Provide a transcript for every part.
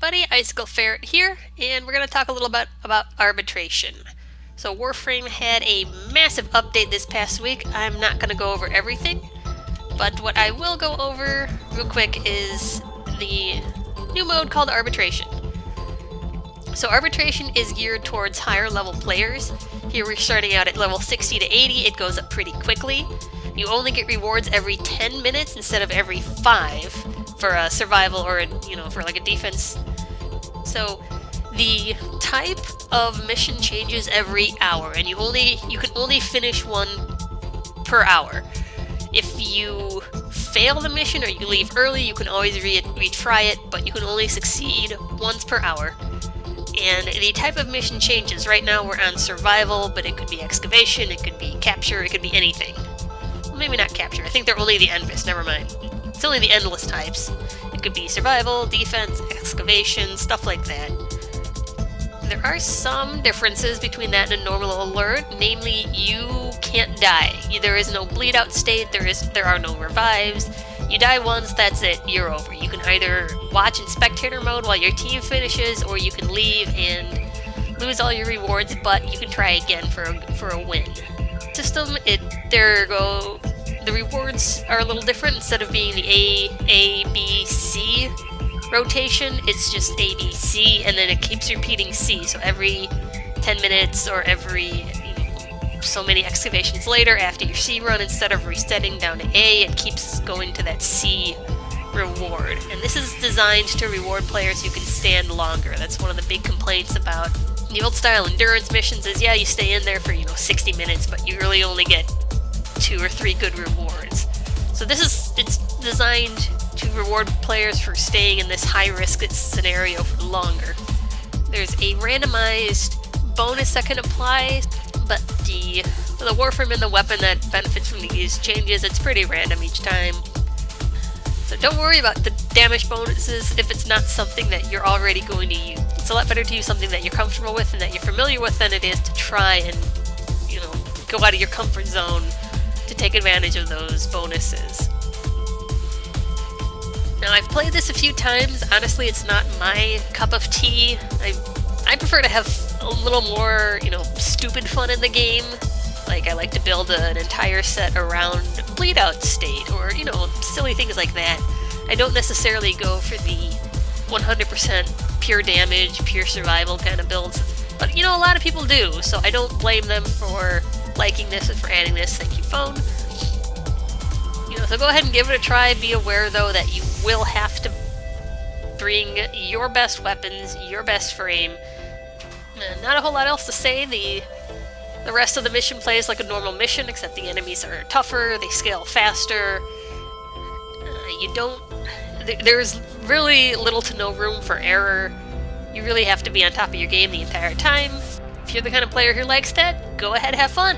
everybody, IcicleFerret here, and we're going to talk a little bit about arbitration. So Warframe had a massive update this past week. I'm not going to go over everything, but what I will go over real quick is the new mode called Arbitration. So Arbitration is geared towards higher level players. Here we're starting out at level 60 to 80, it goes up pretty quickly. You only get rewards every 10 minutes instead of every 5 for a survival or for like a defense. So the type of mission changes every hour, and you can only finish one per hour. If you fail the mission or you leave early, you can always retry it, but you can only succeed once per hour. And the type of mission changes. Right now we're on survival, but it could be excavation, it could be capture, it could be anything. Well, maybe not capture, I think they're only the endless, never mind. It's only the endless types. It could be survival, defense, excavation, stuff like that. There are some differences between that and a normal alert, namely you can't die. There is no bleed out state, there are no revives. You die once, that's it, you're over. You can either watch in spectator mode while your team finishes, or you can leave and lose all your rewards, but you can try again for a win. System, the rewards are a little different. Instead of being the A, B, C rotation, it's just A, B, C, and then it keeps repeating C. So every 10 minutes or every so many excavations later after your C run, instead of resetting down to A, it keeps going to that C reward. And this is designed to reward players who can stand longer. That's one of the big complaints about the old style endurance missions is, yeah, you stay in there for 60 minutes, but you really only get 2 or 3 good rewards. So it's designed to reward players for staying in this high-risk scenario for longer. There's a randomized bonus that can apply, but the Warframe and the weapon that benefits from these changes, it's pretty random each time. So don't worry about the damage bonuses if it's not something that you're already going to use. It's a lot better to use something that you're comfortable with and that you're familiar with than it is to try and, go out of your comfort zone to take advantage of those bonuses. Now, I've played this a few times. Honestly, it's not my cup of tea. I prefer to have a little more, stupid fun in the game. Like, I like to build an entire set around bleed out state or, silly things like that. I don't necessarily go for the 100% pure damage, pure survival kind of builds. But, a lot of people do, so I don't blame them for liking this and for adding this. Thank you, phone. So go ahead and give it a try. Be aware, though, that you will have to bring your best weapons, your best frame. Not a whole lot else to say. The rest of the mission plays like a normal mission, except the enemies are tougher, they scale faster. There's really little to no room for error. You really have to be on top of your game the entire time. If you're the kind of player who likes that, go ahead, have fun.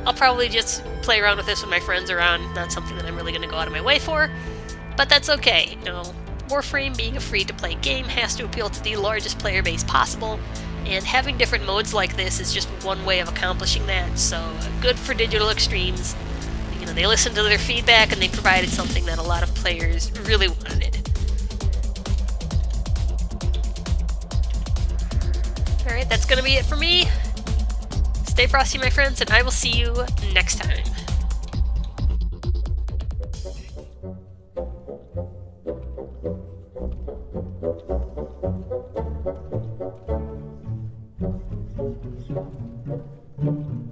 I'll probably just play around with this when my friends are on. Not something that I'm really going to go out of my way for, but that's okay. Warframe, being a free-to-play game, has to appeal to the largest player base possible, and having different modes like this is just one way of accomplishing that. So good for Digital Extremes. They listened to their feedback and they provided something that a lot of players really wanted. Alright, that's going to be it for me. Stay frosty, my friends, and I will see you next time. Thank you.